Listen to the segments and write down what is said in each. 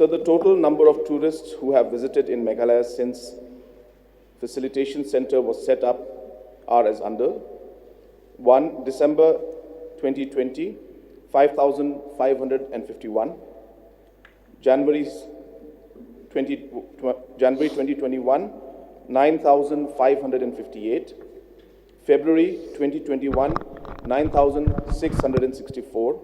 So the total number of tourists who have visited in Meghalaya since facilitation center was set up are as under. 1. December 2020, 5,551. January 2021, 9,558. February 2021, 9,664.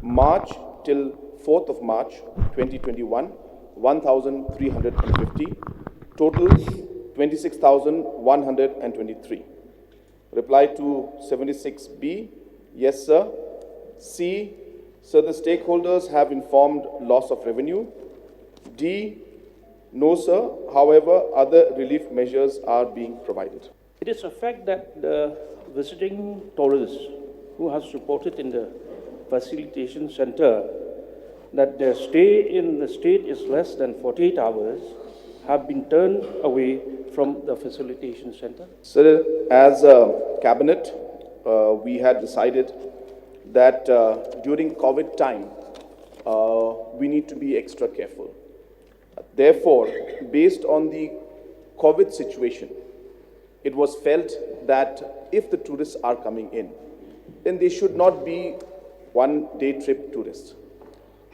March till 4th of March 2021, 1,350. Total 26,123. Reply to 76B, yes sir. C, sir, the stakeholders have informed loss of revenue. D, no sir, however, other relief measures are being provided. It is a fact that the visiting tourists who has reported in the facilitation center that their stay in the state is less than 48 hours have been turned away from the facilitation center. Sir, as a cabinet, we had decided that during COVID time, we need to be extra careful. Therefore, based on the COVID situation, it was felt that if the tourists are coming in, then they should not be one-day trip tourists,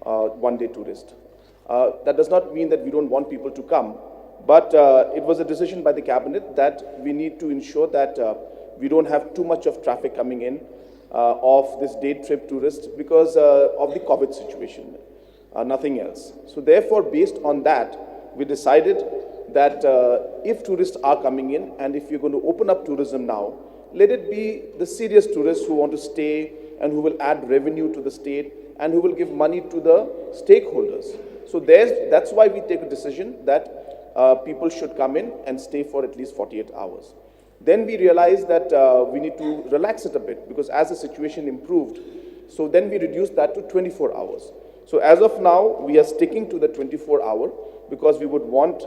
one-day tourist. That does not mean that we don't want people to come, but it was a decision by the cabinet that we need to ensure that we don't have too much of traffic coming in of this day trip tourists because of the COVID situation, nothing else. So therefore, based on that, we decided that if tourists are coming in and if you're going to open up tourism now, let it be the serious tourists who want to stay and who will add revenue to the state and who will give money to the stakeholders. So that's why we take a decision that people should come in and stay for at least 48 hours. Then we realized that we need to relax it a bit because as the situation improved, so then we reduced that to 24 hours. So as of now, we are sticking to the 24-hour because we would want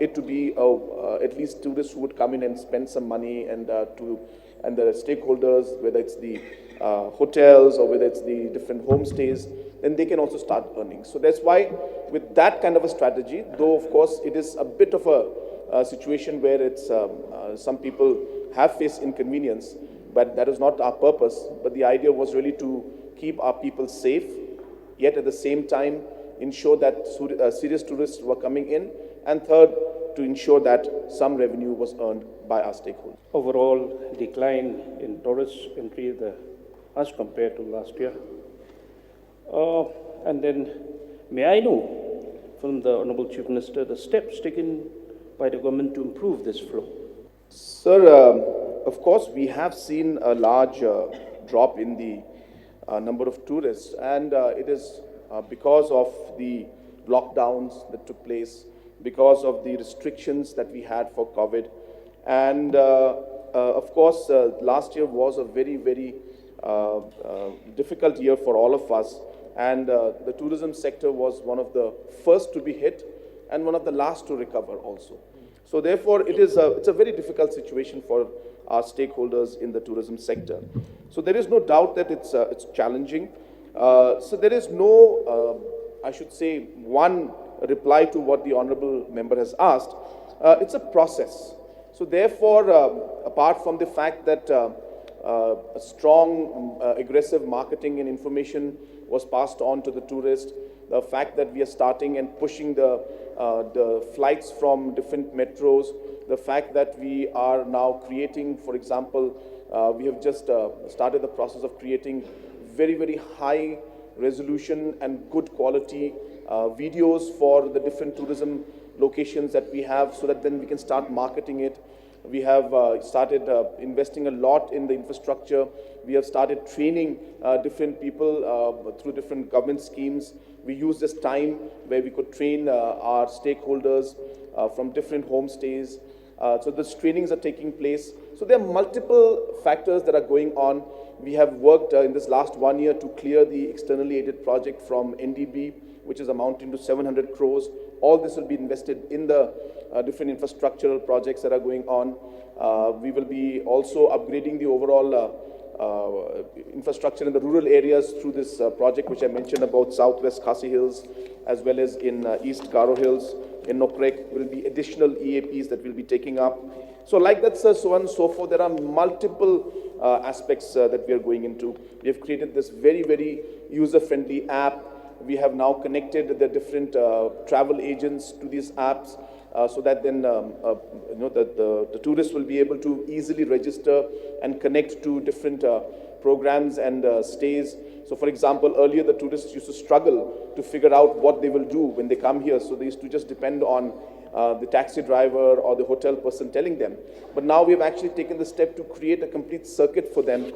it to be at least tourists who would come in and spend some money and the stakeholders, whether it's the hotels or whether it's the different homestays, then they can also start earning. So that's why with that kind of a strategy, though of course it is a bit of a situation where it's some people have faced inconvenience, but that is not our purpose. But the idea was really to keep our people safe, yet at the same time ensure that serious tourists were coming in, and third, to ensure that some revenue was earned by our stakeholders. Overall decline in tourist entry as compared to last year. And then, may I know from the Honorable Chief Minister the steps taken by the government to improve this flow? Sir, of course, we have seen a large drop in the number of tourists, and it is because of the lockdowns that took place, because of the restrictions that we had for COVID. And of course, last year was a very, very difficult year for all of us. And the tourism sector was one of the first to be hit and one of the last to recover also. So therefore, it's a very difficult situation for our stakeholders in the tourism sector. So there is no doubt that it's challenging. So there is no, I should say, one reply to what the Honorable Member has asked. It's a process. So therefore, apart from the fact that a strong, aggressive marketing and information was passed on to the tourist, the fact that we are starting and pushing the flights from different metros, the fact that we are now creating, for example, we have just started the process of creating very, very high resolution and good quality videos for the different tourism locations that we have, so that then we can start marketing it. We have started investing a lot in the infrastructure. We have started training different people through different government schemes. We use this time where we could train our stakeholders from different homestays. So these trainings are taking place. So there are multiple factors that are going on. We have worked in this last 1 year to clear the externally aided project from NDB, which is amounting to 700 crores. All this will be invested in the different infrastructural projects that are going on. We will be also upgrading the overall infrastructure in the rural areas through this project which I mentioned about Southwest Khasi Hills, as well as in East Garo Hills. In Nokrek will be additional EAPs that we'll be taking up. So like that, sir, so on and so forth. There are multiple aspects that we are going into. We have created this very, very user-friendly app. We have now connected the different travel agents to these apps so that then the tourists will be able to easily register and connect to different programs and stays. So for example, earlier the tourists used to struggle to figure out what they will do when they come here. So they used to just depend on the taxi driver or the hotel person telling them. But now we've actually taken the step to create a complete circuit for them,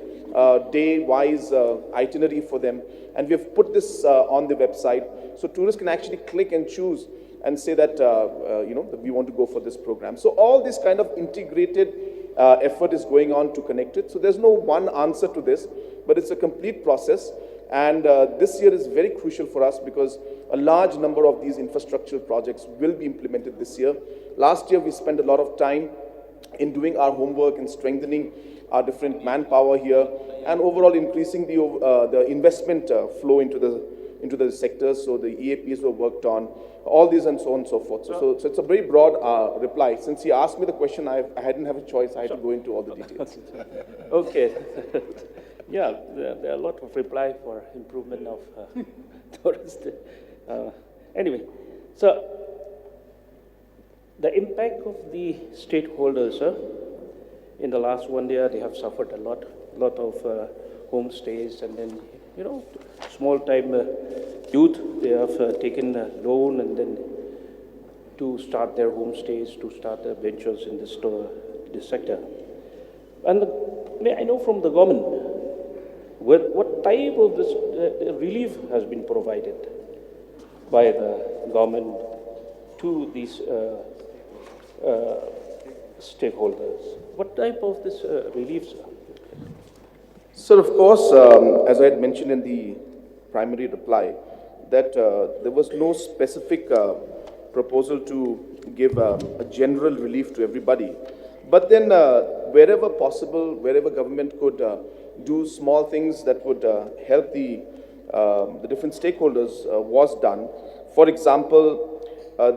day-wise itinerary for them. And we've put this on the website. So tourists can actually click and choose and say that, that we want to go for this program. So all this kind of integrated effort is going on to connect it. So there's no one answer to this, but it's a complete process. And this year is very crucial for us because a large number of these infrastructural projects will be implemented this year. Last year, we spent a lot of time in doing our homework and strengthening our different manpower here and overall increasing the investment flow into the sectors. So the EAPs were worked on, all these and so on and so forth. So it's a very broad reply. Since he asked me the question, I didn't have a choice. I had to go into all the details. Okay. Yeah, there are a lot of reply for improvement of tourist. Anyway, so the impact of the stakeholders, in the last 1 year, they have suffered a lot of homestays, and then, small-time youth, they have taken a loan and then to start their homestays, to start their ventures in this sector. And may I know from the government, what type of this relief has been provided by the government to these stakeholders? What type of this relief, sir? Sir, of course, as I had mentioned in the primary reply, that there was no specific proposal to give a general relief to everybody. But then wherever possible, wherever government could do small things that would help the different stakeholders was done. For example,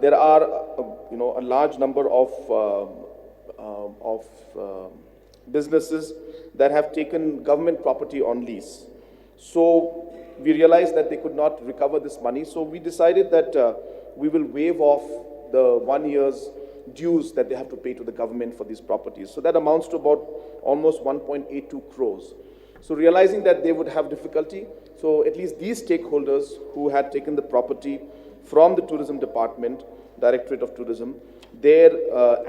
there are a large number of businesses that have taken government property on lease. So we realized that they could not recover this money. So we decided that we will waive off the 1 year's dues that they have to pay to the government for these properties. So that amounts to about almost 1.82 crores. So realizing that they would have difficulty, so at least these stakeholders who had taken the property from the tourism department, Directorate of Tourism, their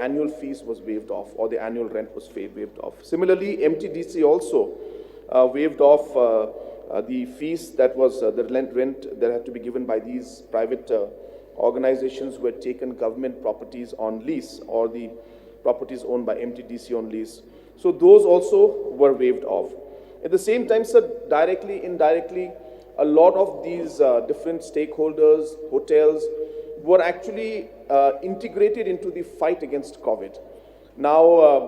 annual fees was waived off, or the annual rent was waived off. Similarly, MTDC also waived off the fees that was the rent that had to be given by these private organizations who had taken government properties on lease, or the properties owned by MTDC on lease. So those also were waived off. At the same time, sir, directly, indirectly, a lot of these different stakeholders, hotels, were actually integrated into the fight against COVID. Now,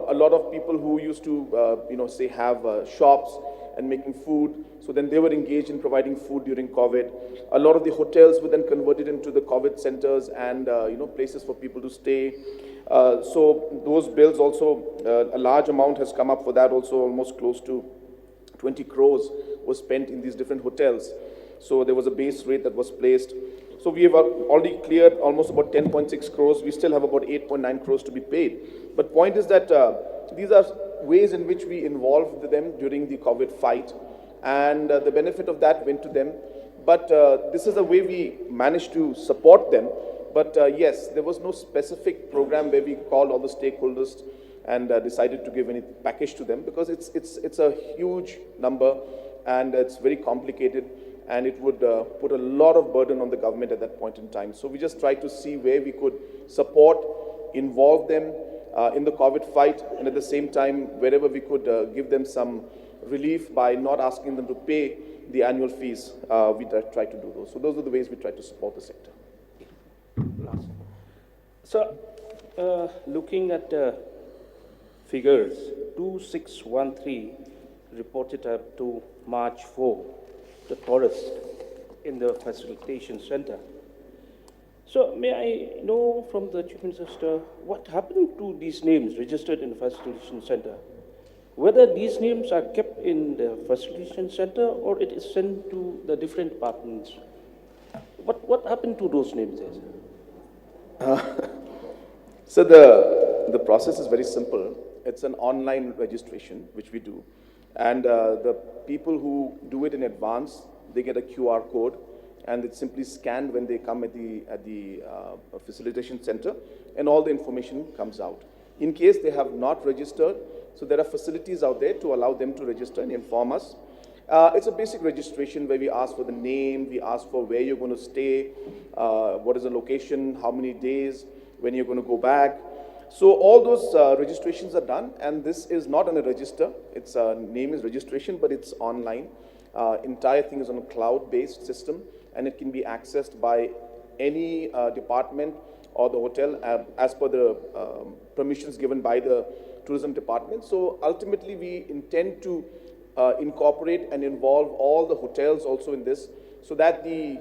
a lot of people who used to, say, have shops and making food, so then they were engaged in providing food during COVID. A lot of the hotels were then converted into the COVID centers and, places for people to stay. So those bills also, a large amount has come up for that also, almost close to 20 crores was spent in these different hotels. So there was a base rate that was placed. So we have already cleared almost about 10.6 crores. We still have about 8.9 crores to be paid. But point is that these are ways in which we involved them during the COVID fight, and the benefit of that went to them. But this is the way we managed to support them. But yes, there was no specific program where we called all the stakeholders and decided to give any package to them, because it's a huge number and it's very complicated, and it would put a lot of burden on the government at that point in time. So we just tried to see where we could support, involve them in the COVID fight, and at the same time, wherever we could give them some relief by not asking them to pay the annual fees, we tried to do those. So those are the ways we tried to support the sector. So, looking at figures, 2613 reported up to March 4, the tourists in the facilitation center. So may I know from the Chief Minister what happened to these names registered in the facilitation center? Whether these names are kept in the facilitation center or it is sent to the different departments? What happened to those names there, sir? So the process is very simple. It's an online registration, which we do. And the people who do it in advance, they get a QR code, and it's simply scanned when they come at the facilitation center, and all the information comes out. In case they have not registered, so there are facilities out there to allow them to register and inform us. It's a basic registration where we ask for the name, we ask for where you're going to stay, what is the location, how many days, when you're going to go back. So all those registrations are done, and this is not on a register. Its name is registration, but it's online. Entire thing is on a cloud-based system, and it can be accessed by any department or the hotel as per the permissions given by the tourism department. So ultimately, we intend to incorporate and involve all the hotels also in this, so that the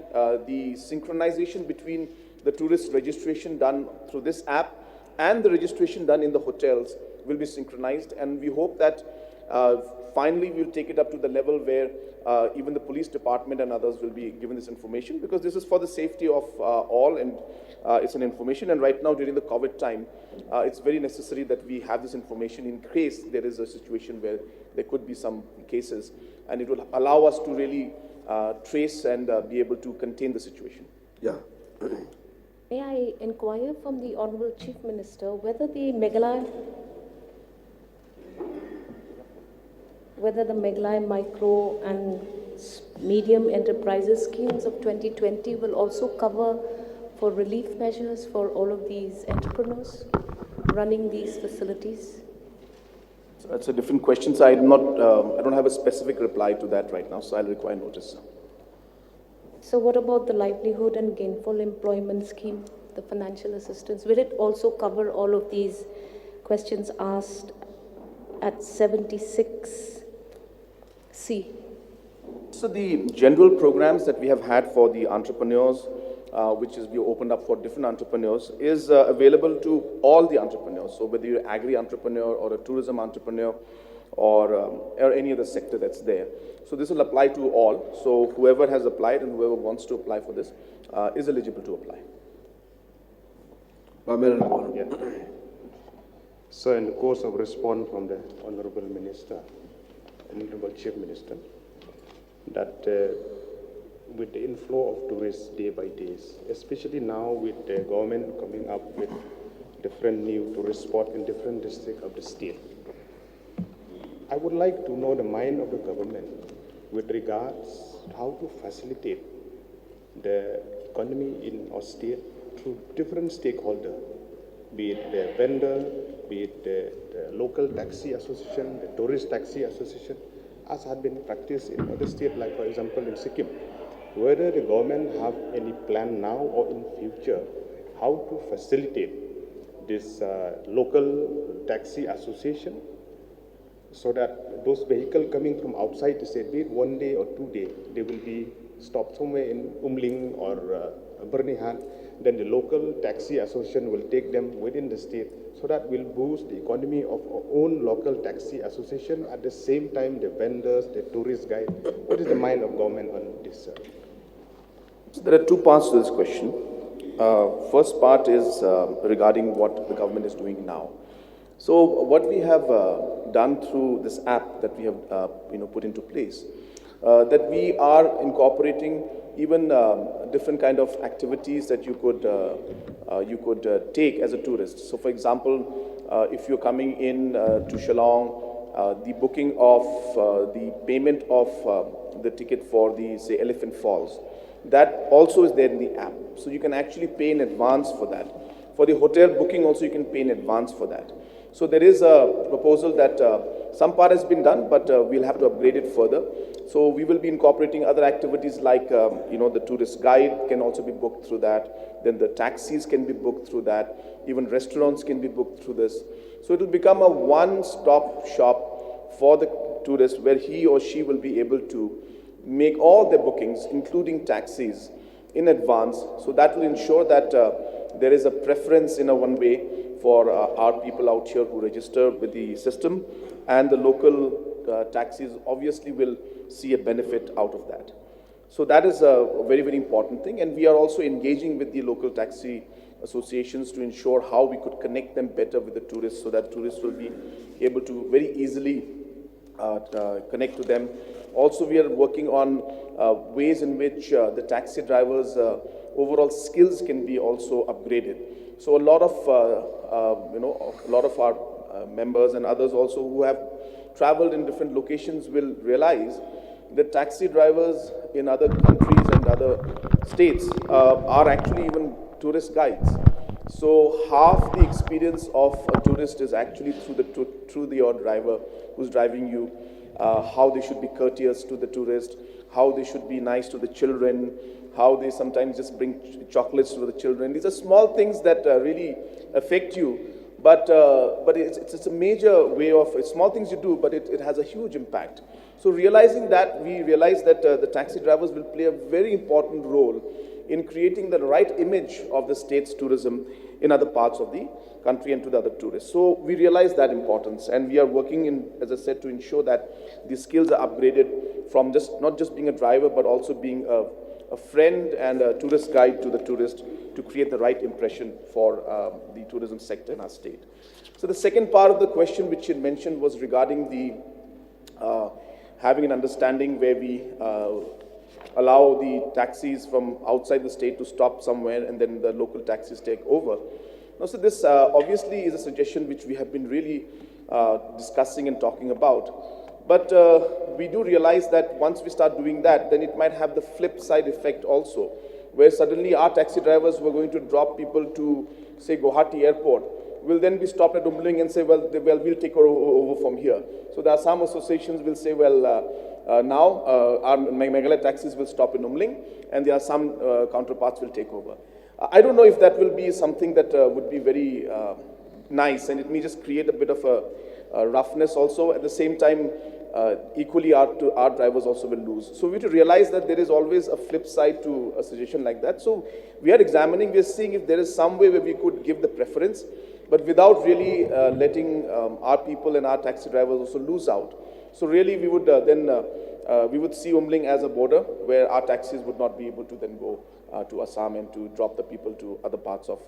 synchronization between the tourist registration done through this app and the registration done in the hotels will be synchronized. And we hope that finally we'll take it up to the level where even the police department and others will be given this information, because this is for the safety of all, and it's an information. And right now during the COVID time, it's very necessary that we have this information in case there is a situation where there could be some cases, and it will allow us to really trace and be able to contain the situation. Yeah. May I inquire from the Honorable Chief Minister whether the Meghalaya Micro and Medium Enterprises schemes of 2020 will also cover for relief measures for all of these entrepreneurs running these facilities? So that's a different question. So I don't have a specific reply to that right now, so I'll require notice. So what about the livelihood and gainful employment scheme, the financial assistance? Will it also cover all of these questions asked at 76C? So the general programs that we have had for the entrepreneurs, which is we opened up for different entrepreneurs, is available to all the entrepreneurs. So whether you're an agri-entrepreneur or a tourism entrepreneur or any other sector that's there. So this will apply to all. So whoever has applied and whoever wants to apply for this is eligible to apply. Yeah. So in the course of response from the Honorable Minister, Honorable Chief Minister, that with the inflow of tourists day by day, especially now with the government coming up with different new tourist spots in different districts of the state, I would like to know the mind of the government with regards to how to facilitate the economy in our state through different stakeholders, be it the vendor, be it the local taxi association, the tourist taxi association, as had been practiced in other states, like for example in Sikkim. Whether the government have any plan now or in future how to facilitate this local taxi association, so that those vehicles coming from outside the state, be it 1 day or 2 days, they will be stopped somewhere in Umling or Bernihan. Then the local taxi association will take them within the state, so that will boost the economy of our own local taxi association. At the same time, the vendors, the tourist guide. What is the mind of government on this? So there are two parts to this question. First part is regarding what the government is doing now. So what we have done through this app that we have put into place, that we are incorporating even different kind of activities that you could take as a tourist. So for example, if you're coming in to Shillong, the booking of the payment of the ticket for the, say, Elephant Falls, that also is there in the app. So you can actually pay in advance for that. For the hotel booking also you can pay in advance for that. So there is a proposal that some part has been done, but we'll have to upgrade it further. So we will be incorporating other activities like, the tourist guide can also be booked through that. Then the taxis can be booked through that. Even restaurants can be booked through this. So it will become a one-stop shop for the tourist where he or she will be able to make all their bookings, including taxis, in advance. So that will ensure that there is a preference in a one way for our people out here who register with the system, and the local taxis obviously will see a benefit out of that. So that is a very, very important thing, and we are also engaging with the local taxi associations to ensure how we could connect them better with the tourists so that tourists will be able to very easily connect to them. Also, we are working on ways in which the taxi drivers' overall skills can be also upgraded. So a lot of, a lot of our members and others also who have traveled in different locations will realize that taxi drivers in other countries and other states are actually even tourist guides. So half the experience of a tourist is actually through your driver who's driving you, how they should be courteous to the tourist, how they should be nice to the children, how they sometimes just bring chocolates to the children. These are small things that really affect you, but it's a major way of, it's small things you do, but it has a huge impact. So realizing that, we realize that the taxi drivers will play a very important role in creating the right image of the state's tourism in other parts of the country and to the other tourists. So we realize that importance, and we are working in, as I said, to ensure that the skills are upgraded from not just being a driver, but also being a friend and a tourist guide to the tourist to create the right impression for the tourism sector in our state. So the second part of the question which you mentioned was regarding the having an understanding where we allow the taxis from outside the state to stop somewhere and then the local taxis take over. Now, so this obviously is a suggestion which we have been really discussing and talking about. But we do realize that once we start doing that, then it might have the flip side effect also, where suddenly our taxi drivers who are going to drop people to, say, Guwahati airport, will then be stopped at Umling and say, well, we'll take over from here. So there are some associations will say, well, now our Meghalaya taxis will stop in Umling, and there are some counterparts will take over. I don't know if that will be something that would be very nice, and it may just create a bit of a roughness also. At the same time, equally our drivers also will lose. So we have to realize that there is always a flip side to a suggestion like that. So we are examining, we are seeing if there is some way where we could give the preference, but without really letting our people and our taxi drivers also lose out. So really we would we would see Umling as a border where our taxis would not be able to then go to Assam and to drop the people to other parts of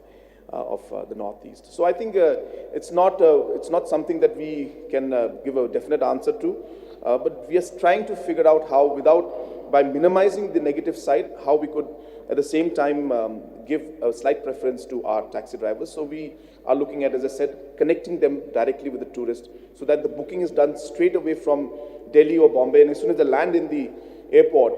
the northeast. So I think it's not something that we can give a definite answer to, but we are trying to figure out how, by minimizing the negative side, how we could at the same time give a slight preference to our taxi drivers. So we are looking at, as I said, connecting them directly with the tourist so that the booking is done straight away from Delhi or Bombay, and as soon as they land in the airport,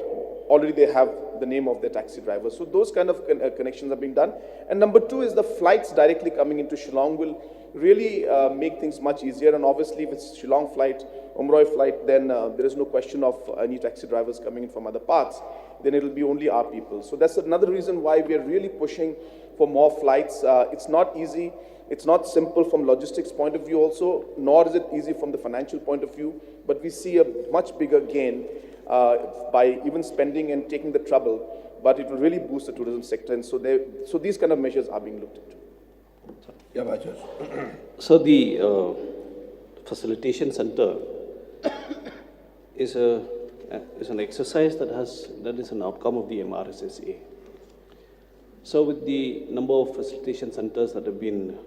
already they have the name of their taxi driver. So those kind of connections are being done. And number two is the flights directly coming into Shillong will really make things much easier. And obviously if it's Shillong flight, Umroi flight, then there is no question of any taxi drivers coming in from other parts. Then it will be only our people. So that's another reason why we are really pushing for more flights. It's not easy. It's not simple from logistics point of view also, nor is it easy from the financial point of view. But we see a much bigger gain by even spending and taking the trouble, but it will really boost the tourism sector. And so these kind of measures are being looked into. Yeah, Bajaj. So the facilitation center is an exercise that is an outcome of the MRSSA. So with the number of facilitation centers that have been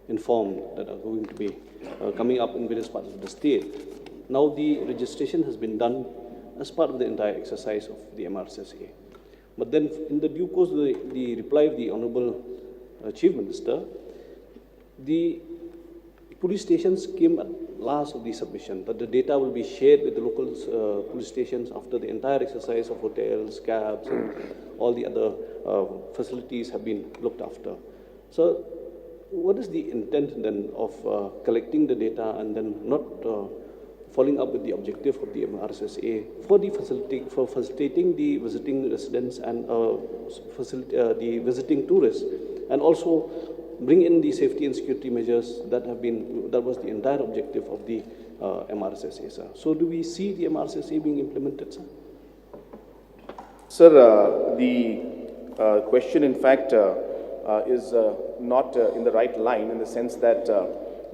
informed that are going to be coming up in various parts of the state, now the registration has been done as part of the entire exercise of the MRSSA. But then in the due course of the reply of the Honorable Chief Minister, the police stations came at last of the submission, that the data will be shared with the local police stations after the entire exercise of hotels, cabs, and all the other facilities have been looked after. So what is the intent then of collecting the data and then not following up with the objective of the MRSSA for facilitating the visiting residents and the visiting tourists, and also bring in the safety and security measures that was the entire objective of the MRSSA, sir. So do we see the MRSSA being implemented, sir? Sir, the question, in fact, is not in the right line in the sense that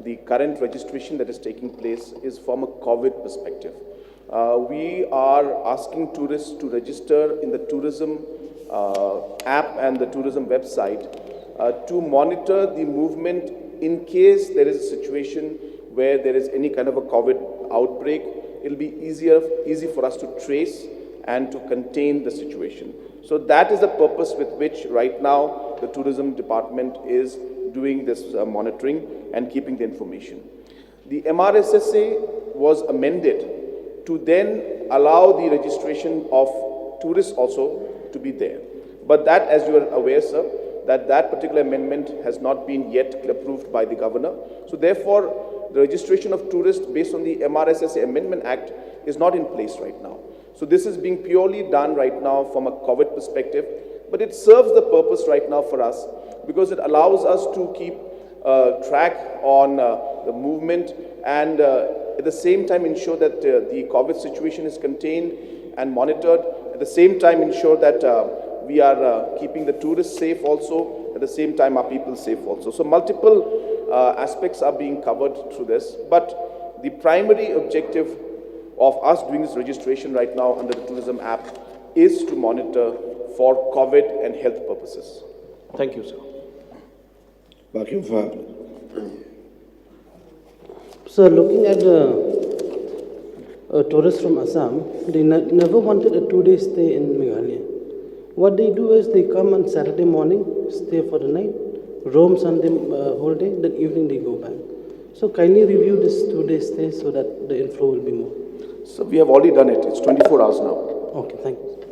the current registration that is taking place is from a COVID perspective. We are asking tourists to register in the tourism app and the tourism website to monitor the movement in case there is a situation where there is any kind of a COVID outbreak. It'll be easy for us to trace and to contain the situation. So that is the purpose with which right now the tourism department is doing this monitoring and keeping the information. The MRSSA was amended to then allow the registration of tourists also to be there. But that, as you are aware, sir, that particular amendment has not been yet approved by the governor. So therefore, the registration of tourists based on the MRSSA Amendment Act is not in place right now. So this is being purely done right now from a COVID perspective, but it serves the purpose right now for us because it allows us to keep track on the movement and at the same time ensure that the COVID situation is contained and monitored. At the same time ensure that we are keeping the tourists safe also, at the same time our people safe also. So multiple aspects are being covered through this, but the primary objective of us doing this registration right now under the tourism app is to monitor for COVID and health purposes. Thank you, sir. Vacuum Fab. So looking at tourists from Assam, they never wanted a 2-day stay in Meghalaya. What they do is they come on Saturday morning, stay for the night, roam Sunday whole day, then evening they go back. So kindly review this 2-day stay so that the inflow will be more. So we have already done it. It's 24 hours now. Okay, thank you.